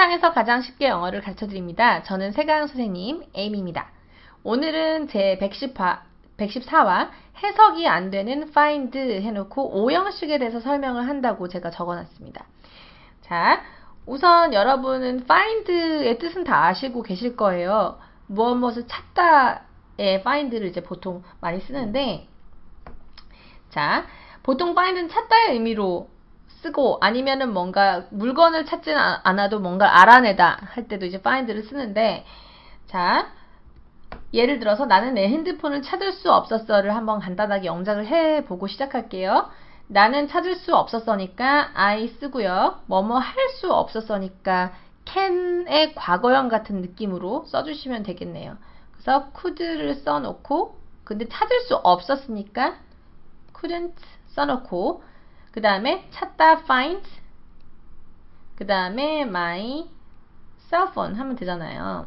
세상에서 가장 쉽게 영어를 가르쳐드립니다. 저는 세강 선생님 에이미입니다. 오늘은 제 114화 해석이 안 되는 find 해놓고 오형식에 대해서 설명을 한다고 제가 적어놨습니다. 자, 우선 여러분은 find의 뜻은 다 아시고 계실 거예요. 무엇을 찾다의 find를 이제 보통 많이 쓰는데, 자, 보통 find는 찾다의 의미로 쓰고 아니면은 뭔가 물건을 찾지는 않아도 뭔가를 알아내다 할 때도 이제 find를 쓰는데, 자, 예를 들어서 나는 내 핸드폰을 찾을 수 없었어를 한번 간단하게 영작을 해보고 시작할게요. 나는 찾을 수 없었으니까 I 쓰고요. 뭐뭐 할 수 없었으니까 can의 과거형 같은 느낌으로 써주시면 되겠네요. 그래서 could를 써놓고, 근데 찾을 수 없었으니까 couldn't 써놓고, 그 다음에 찾다 find, 그 다음에 my cell phone 하면 되잖아요.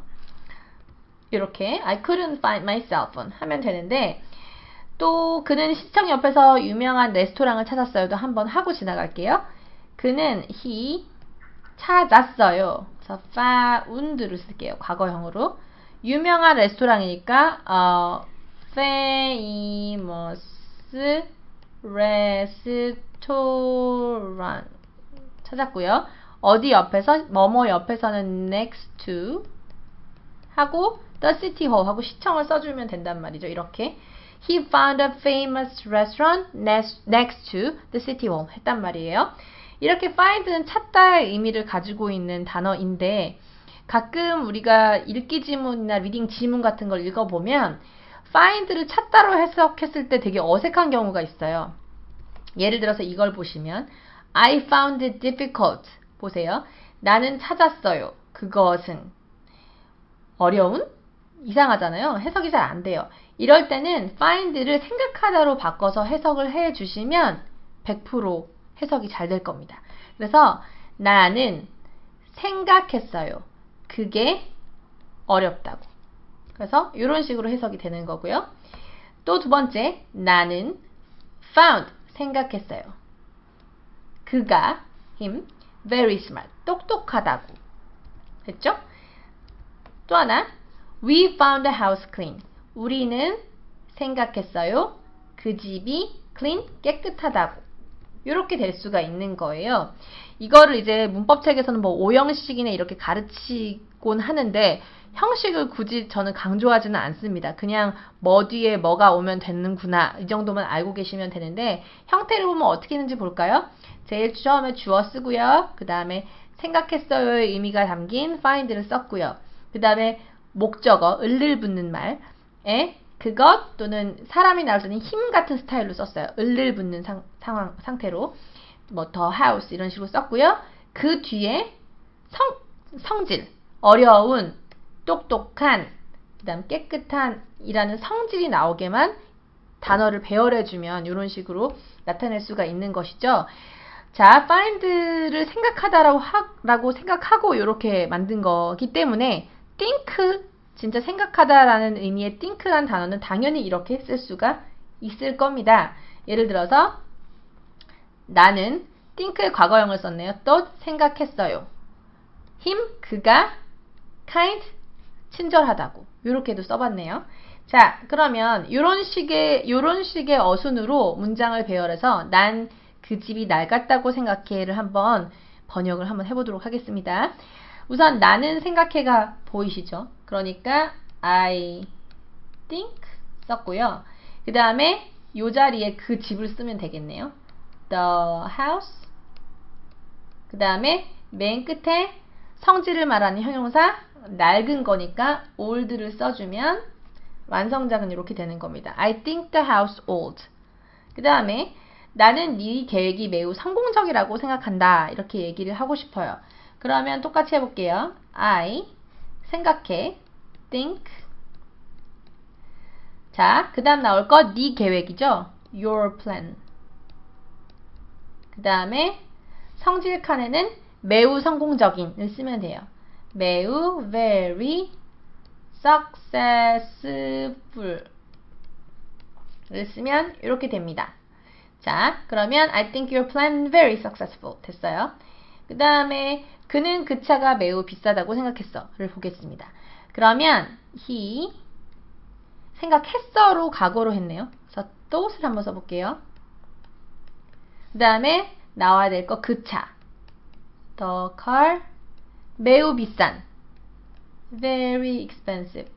이렇게 I couldn't find my cell phone 하면 되는데, 또 그는 시청 옆에서 유명한 레스토랑을 찾았어요도 한번 하고 지나갈게요. 그는 he 찾았어요. 그래서 found를 쓸게요. 과거형으로. 유명한 레스토랑이니까 famous restaurant 찾았고요. 어디 옆에서, 뭐뭐 옆에서는 next to 하고 the city hall 하고 시청을 써주면 된단 말이죠. 이렇게 he found a famous restaurant next to the city hall 했단 말이에요. 이렇게 find는 찾다의 의미를 가지고 있는 단어인데, 가끔 우리가 읽기 지문이나 리딩 지문 같은 걸 읽어보면 find를 찾다로 해석했을 때 되게 어색한 경우가 있어요. 예를 들어서 이걸 보시면 I found it difficult. 보세요. 나는 찾았어요. 그것은 어려운? 이상하잖아요. 해석이 잘 안 돼요. 이럴 때는 find를 생각하다로 바꿔서 해석을 해주시면 100% 해석이 잘 될 겁니다. 그래서 나는 생각했어요. 그게 어렵다고. 그래서 이런 식으로 해석이 되는 거고요. 또 두 번째, 나는 found, 생각했어요. 그가, him, very smart, 똑똑하다고 했죠? 또 하나, we found the house clean. 우리는 생각했어요. 그 집이 clean, 깨끗하다고. 이렇게 될 수가 있는 거예요. 이거를 이제 문법책에서는 뭐 오형식이네 이렇게 가르치곤 하는데, 형식을 굳이 저는 강조하지는 않습니다. 그냥 뭐 뒤에 뭐가 오면 되는구나 이 정도만 알고 계시면 되는데, 형태를 보면 어떻게 있는지 볼까요? 제일 처음에 주어 쓰고요. 그 다음에 생각했어요의 의미가 담긴 find를 썼고요. 그 다음에 목적어, 을을 붙는 말에 그것 또는 사람이 나올 때는 힘 같은 스타일로 썼어요. 을을 붙는 상태로 뭐 the house 이런 식으로 썼고요. 그 뒤에 성질, 어려운, 똑똑한, 그 다음 깨끗한 이라는 성질이 나오게만 단어를 배열해주면 이런 식으로 나타낼 수가 있는 것이죠. 자, find를 생각하다라고 생각하고 이렇게 만든 거기 때문에 think, 진짜 생각하다라는 의미의 think라는 단어는 당연히 이렇게 쓸 수가 있을 겁니다. 예를 들어서 나는 think의 과거형을 썼네요. 또 생각했어요. him, 그가, kind, 친절하다고. 이렇게도 써봤네요. 자, 그러면 이런 식의 어순으로 문장을 배열해서 난 그 집이 낡았다고 생각해를 한번 번역을 한번 해보도록 하겠습니다. 우선 나는 생각해가 보이시죠? 그러니까 I think 썼고요. 그 다음에 이 자리에 그 집을 쓰면 되겠네요. The house. 그 다음에 맨 끝에 성질을 말하는 형용사 낡은 거니까 old를 써주면 완성작은 이렇게 되는 겁니다. I think the house old. 그 다음에 나는 네 계획이 매우 성공적이라고 생각한다. 이렇게 얘기를 하고 싶어요. 그러면 똑같이 해볼게요. I 생각해 think. 자, 그 다음 나올 거 네 계획이죠. Your plan. 그 다음에 성질 칸에는 매우 성공적인을 쓰면 돼요. 매우 very successful 를 쓰면 이렇게 됩니다. 자, 그러면 I think your plan very successful 됐어요. 그 다음에 그는 그 차가 매우 비싸다고 생각했어를 보겠습니다. 그러면 he 생각했어로 과거로 했네요. 그래서 thought을 한번 써볼게요. 그 다음에 나와야 될 거 그 차. The car 매우 비싼 very expensive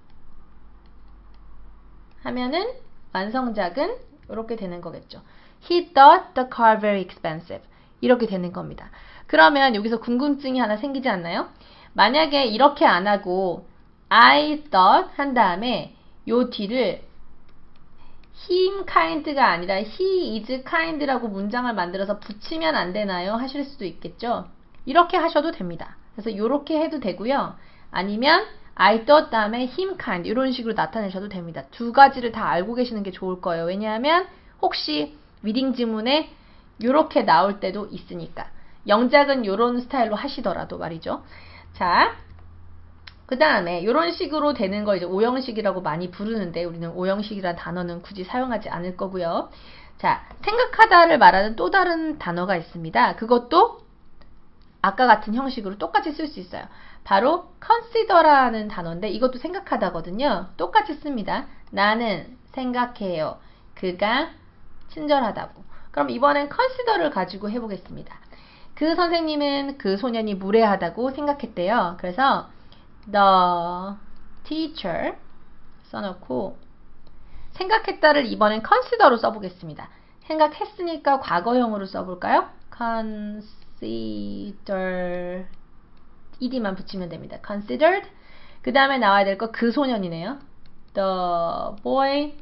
하면은 완성작은 이렇게 되는 거겠죠. He thought the car very expensive 이렇게 되는 겁니다. 그러면 여기서 궁금증이 하나 생기지 않나요? 만약에 이렇게 안 하고 I thought 한 다음에 요 뒤를 him kind가 아니라 he is kind라고 문장을 만들어서 붙이면 안 되나요? 하실 수도 있겠죠. 이렇게 하셔도 됩니다. 그래서 이렇게 해도 되고요. 아니면 I thought 다음에 him kind 이런 식으로 나타내셔도 됩니다. 두 가지를 다 알고 계시는 게 좋을 거예요. 왜냐하면 혹시 리딩 지문에 이렇게 나올 때도 있으니까. 영작은 이런 스타일로 하시더라도 말이죠. 자, 그 다음에 이런 식으로 되는 거 이제 오형식이라고 많이 부르는데 우리는 오형식이라는 단어는 굳이 사용하지 않을 거고요. 자, 생각하다를 말하는 또 다른 단어가 있습니다. 그것도 아까 같은 형식으로 똑같이 쓸 수 있어요. 바로 consider라는 단어인데 이것도 생각하다거든요. 똑같이 씁니다. 나는 생각해요. 그가 친절하다고. 그럼 이번엔 consider를 가지고 해보겠습니다. 그 선생님은 그 소년이 무례하다고 생각했대요. 그래서 the teacher 써놓고 생각했다를 이번엔 consider로 써보겠습니다. 생각했으니까 과거형으로 써볼까요? consider ed만 붙이면 됩니다. considered 그 다음에 나와야 될 거 그 소년이네요. the boy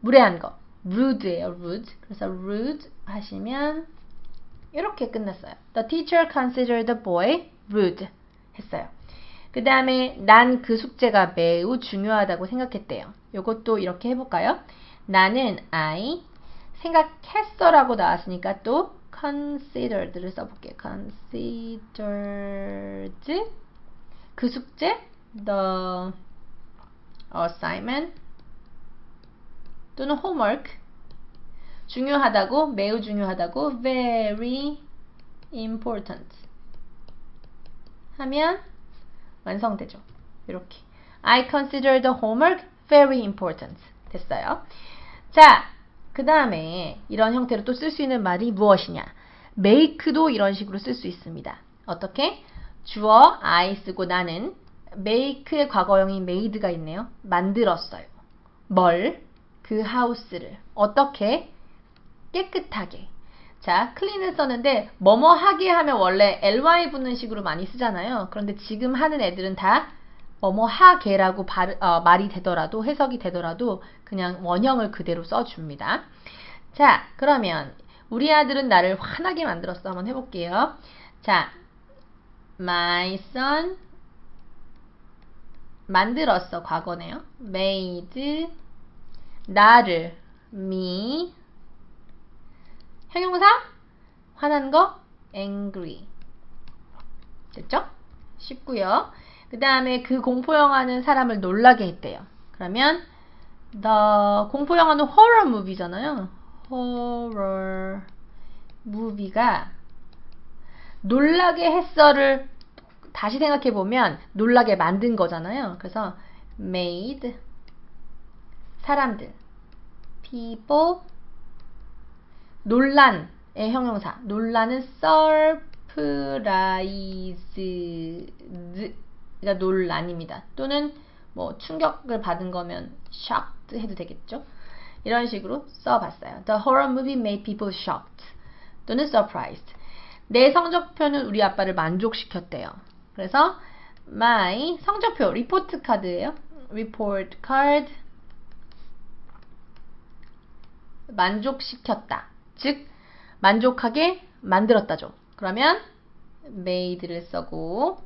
무례한 거 rude예요. rude 그래서 rude 하시면 이렇게 끝났어요. The teacher considered the boy rude 했어요. 그 다음에 난 그 숙제가 매우 중요하다고 생각했대요. 이것도 이렇게 해볼까요? 나는 I 생각했어라고 나왔으니까 또 considered를 써볼게요. considered 그 숙제 the assignment 또는 homework 중요하다고 매우 중요하다고 very important 하면 완성되죠. 이렇게 I consider the homework very important 됐어요. 자, 그 다음에 이런 형태로 또 쓸 수 있는 말이 무엇이냐? make도 이런 식으로 쓸 수 있습니다. 어떻게? 주어 I 쓰고 나는 make의 과거형인 made가 있네요. 만들었어요. 뭘? 그 하우스를 어떻게? 깨끗하게. 자, clean을 썼는데 뭐뭐 하게 하면 원래 ly 붙는 식으로 많이 쓰잖아요. 그런데 지금 하는 애들은 다 뭐뭐 하게라고 말이 되더라도 해석이 되더라도 그냥 원형을 그대로 써줍니다. 자, 그러면 우리 아들은 나를 화나게 만들었어. 한번 해볼게요. 자, my son 만들었어. 과거네요. made 나를 me 형용사 화난 거 angry 됐죠? 쉽고요. 그 다음에 그 공포영화는 사람을 놀라게 했대요. 그러면 the 공포영화는 horror movie잖아요. horror movie가 놀라게 했어를 다시 생각해보면 놀라게 만든 거잖아요. 그래서 made 사람들 people 논란의 형용사 논란은 surprise가 논란입니다. 또는 뭐 충격을 받은 거면 shocked 해도 되겠죠. 이런 식으로 써봤어요. The horror movie made people shocked 또는 surprised. 내 성적표는 우리 아빠를 만족시켰대요. 그래서 my 성적표 리포트 카드예요. report card 만족시켰다. 즉 만족하게 만들었다죠. 그러면 made를 써고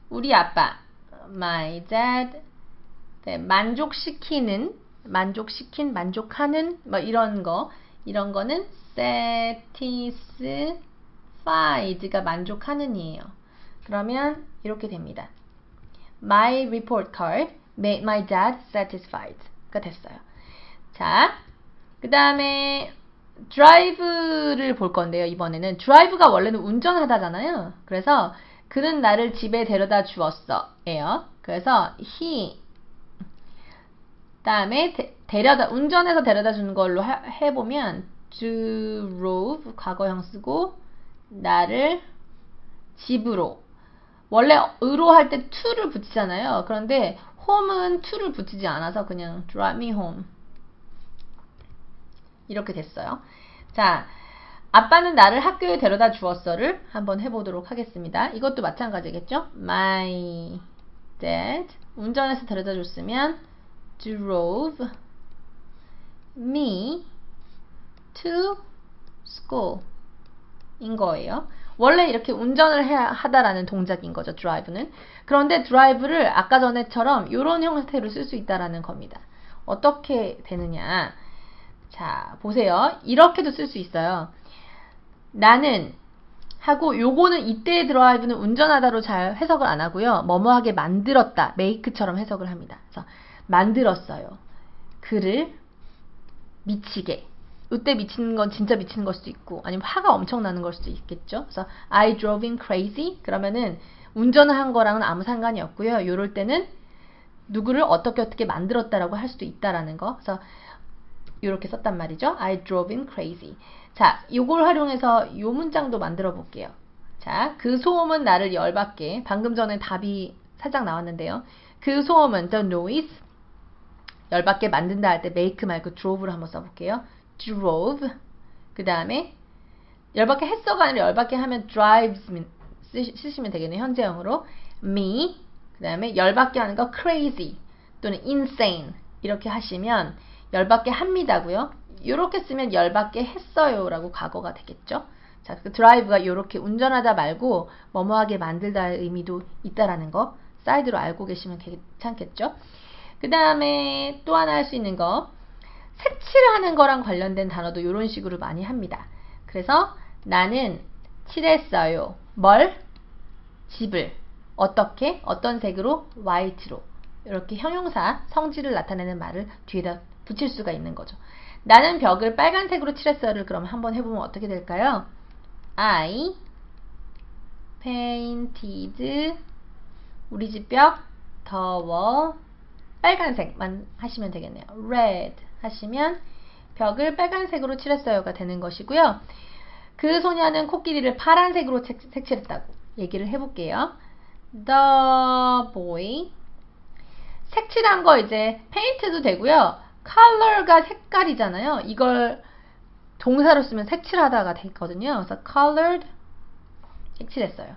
우리 아빠 my dad 만족시키는 만족시킨 만족하는 뭐 이런 거는 satisfied가 만족하는이에요. 그러면 이렇게 됩니다. My report card made my dad satisfied가 됐어요. 자, 그 다음에 drive를 볼 건데요. 이번에는 drive가 원래는 운전하다잖아요. 그래서 그는 나를 집에 데려다 주었어 예요. 그래서 he 다음에 운전해서 데려다 주는 걸로 해보면 drove 과거형 쓰고 나를 집으로 원래 으로 할 때 to를 붙이잖아요. 그런데 home은 to를 붙이지 않아서 그냥 drive me home 이렇게 됐어요. 자, 아빠는 나를 학교에 데려다 주었어를 한번 해보도록 하겠습니다. 이것도 마찬가지겠죠? My dad 운전해서 데려다 줬으면 drove me to school 인 거예요. 원래 이렇게 운전을 하다라는 동작인 거죠. drive는. 그런데 drive를 아까 전에처럼 이런 형태로 쓸 수 있다라는 겁니다. 어떻게 되느냐. 자, 보세요. 이렇게도 쓸 수 있어요. 나는 하고 요거는 이때의 드라이브는 운전하다로 잘 해석을 안 하고요. 뭐뭐하게 만들었다. make처럼 해석을 합니다. 그래서 만들었어요. 그를 미치게. 이때 미치는 건 진짜 미치는 걸 수도 있고 아니면 화가 엄청 나는 걸 수도 있겠죠. 그래서 I drove him crazy. 그러면은 운전을 한 거랑은 아무 상관이 없고요. 요럴 때는 누구를 어떻게 만들었다라고 할 수도 있다라는 거. 그래서 이렇게 썼단 말이죠. I drove him crazy. 자, 요걸 활용해서 요 문장도 만들어 볼게요. 자, 그 소음은 나를 열받게. 방금 전에 답이 살짝 나왔는데요. 그 소음은 the noise 열받게 만든다 할 때 make 말고 drove로 한번 써볼게요. drove 그 다음에 열받게 했어가 아니라 열받게 하면 drives 쓰시면 되겠네요. 현재형으로 me 그 다음에 열받게 하는 거 crazy 또는 insane 이렇게 하시면 열받게 합니다고요. 이렇게 쓰면 열받게 했어요 라고 과거가 되겠죠. 자, 그 drive가 이렇게 운전하다 말고 뭐뭐하게 만들다의 의미도 있다라는 거 사이드로 알고 계시면 괜찮겠죠. 그 다음에 또 하나 할 수 있는 거 색칠하는 거랑 관련된 단어도 이런 식으로 많이 합니다. 그래서 나는 칠했어요. 뭘? 집을. 어떻게? 어떤 색으로? 화이트로. 이렇게 형용사, 성질을 나타내는 말을 뒤에다 붙일 수가 있는 거죠. 나는 벽을 빨간색으로 칠했어요를 그럼 한번 해보면 어떻게 될까요? I painted 우리 집 벽 더워 빨간색만 하시면 되겠네요. red 하시면 벽을 빨간색으로 칠했어요가 되는 것이고요. 그 소녀는 코끼리를 파란색으로 색칠했다고 얘기를 해볼게요. The boy 색칠한 거 이제 paint도 되고요. color가 색깔이잖아요. 이걸 동사로 쓰면 색칠하다가 되거든요. 그래서 colored 색칠했어요.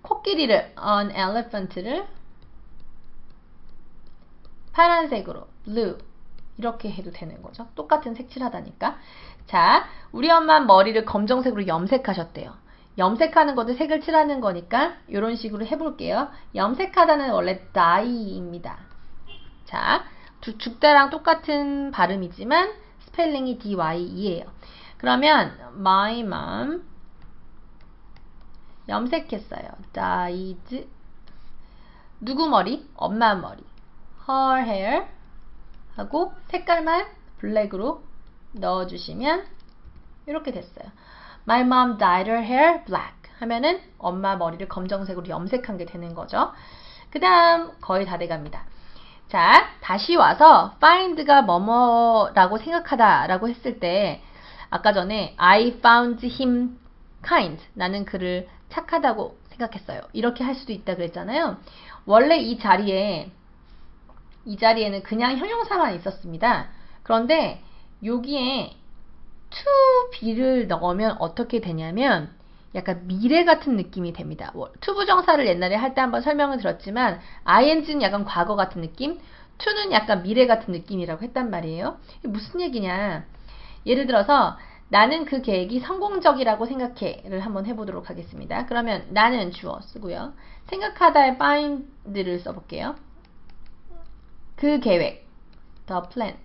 코끼리를 an elephant를 파란색으로 blue 이렇게 해도 되는 거죠. 똑같은 색칠하다니까. 자, 우리 엄마 머리를 검정색으로 염색하셨대요. 염색하는 것도 색을 칠하는 거니까 이런 식으로 해볼게요. 염색하다는 원래 dye입니다. 자, 죽다랑 똑같은 발음이지만 스펠링이 dye예요. 그러면 my mom 염색했어요. dyed 누구 머리? 엄마 머리. her hair 하고 색깔만 블랙으로 넣어주시면 이렇게 됐어요. My mom dyed her hair black 하면은 엄마 머리를 검정색으로 염색한 게 되는 거죠. 그 다음 거의 다 돼갑니다. 자, 다시 와서 find가 뭐뭐라고 생각하다 라고 했을 때 아까 전에 I found him kind 나는 그를 착하다고 생각했어요. 이렇게 할 수도 있다 그랬잖아요. 원래 이 자리에는 그냥 형용사만 있었습니다. 그런데 여기에 to be를 넣으면 어떻게 되냐면 약간 미래 같은 느낌이 됩니다. to 부정사를 옛날에 할 때 한번 설명을 드렸지만 ing는 약간 과거 같은 느낌, to는 약간 미래 같은 느낌이라고 했단 말이에요. 이게 무슨 얘기냐? 예를 들어서 나는 그 계획이 성공적이라고 생각해를 한번 해보도록 하겠습니다. 그러면 나는 주어 쓰고요. 생각하다의 find를 써볼게요. 그 계획 the plan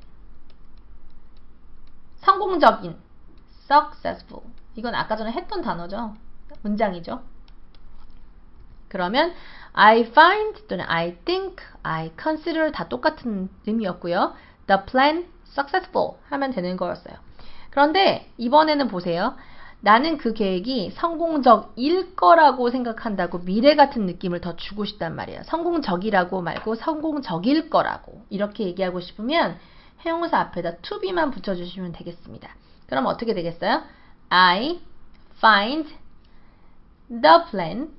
성공적인 successful 이건 아까 전에 했던 단어죠. 문장이죠. 그러면 I find 또는 I think, I consider 다 똑같은 의미였고요. The plan successful 하면 되는 거였어요. 그런데 이번에는 보세요. 나는 그 계획이 성공적일 거라고 생각한다고 미래 같은 느낌을 더 주고 싶단 말이에요. 성공적이라고 말고 성공적일 거라고 이렇게 얘기하고 싶으면 형용사 앞에다 to be만 붙여주시면 되겠습니다. 그럼 어떻게 되겠어요? I find the plan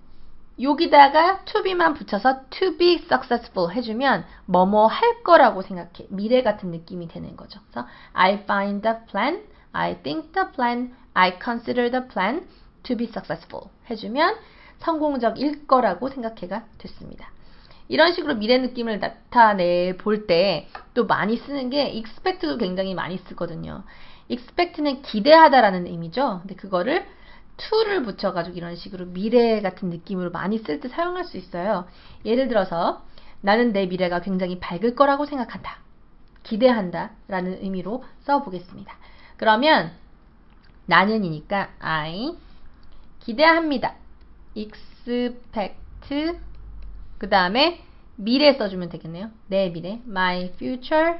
여기다가 to be만 붙여서 to be successful 해주면 뭐뭐 할 거라고 생각해. 미래 같은 느낌이 되는 거죠. 그래서 I find the plan, I think the plan, I consider the plan to be successful 해주면 성공적일 거라고 생각해가 됐습니다. 이런 식으로 미래 느낌을 나타내 볼 때 또 많이 쓰는 게 expect도 굉장히 많이 쓰거든요. expect는 기대하다라는 의미죠. 근데 그거를 to를 붙여가지고 이런 식으로 미래 같은 느낌으로 많이 쓸 때 사용할 수 있어요. 예를 들어서 나는 내 미래가 굉장히 밝을 거라고 생각한다. 기대한다 라는 의미로 써보겠습니다. 그러면 나는이니까 I 기대합니다. expect 그 다음에 미래 써주면 되겠네요. 내 미래 my future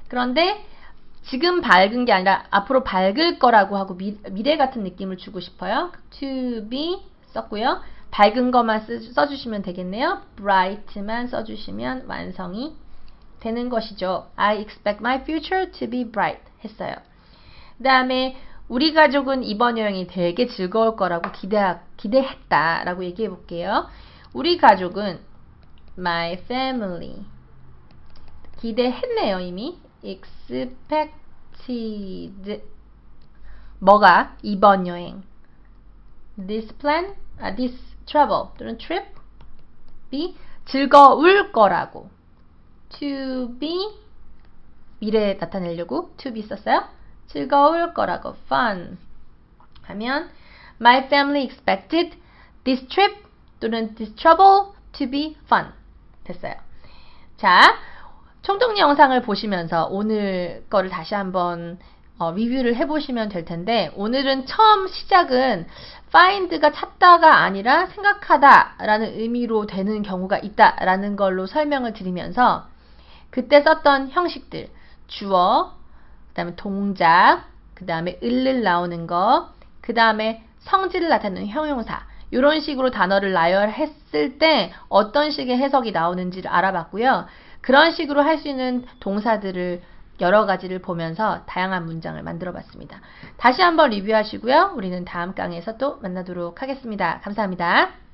그런데 지금 밝은 게 아니라 앞으로 밝을 거라고 하고 미래 같은 느낌을 주고 싶어요. to be 썼고요. 밝은 것만 써주시면 되겠네요. bright만 써주시면 완성이 되는 것이죠. I expect my future to be bright 했어요. 그 다음에 우리 가족은 이번 여행이 되게 즐거울 거라고 기대했다 라고 얘기해 볼게요. 우리 가족은 my family 기대했네요 이미. expected 뭐가 이번 여행 this plan, this travel 또는 trip be 즐거울 거라고 to be 미래에 나타내려고 to be 썼어요. 즐거울 거라고 fun 하면 my family expected this trip 또는 this travel to be fun 됐어요. 자, 총독 영상을 보시면서 오늘 거를 다시 한번 리뷰를 해보시면 될 텐데 오늘은 처음 시작은 find가 찾다가 아니라 생각하다 라는 의미로 되는 경우가 있다 라는 걸로 설명을 드리면서 그때 썼던 형식들 주어, 그 다음에 동작, 그 다음에 을을 나오는 거, 그 다음에 성질을 나타내는 형용사 이런 식으로 단어를 나열했을 때 어떤 식의 해석이 나오는지를 알아봤고요. 그런 식으로 할 수 있는 동사들을 여러 가지를 보면서 다양한 문장을 만들어 봤습니다. 다시 한번 리뷰하시고요. 우리는 다음 강의에서 또 만나도록 하겠습니다. 감사합니다.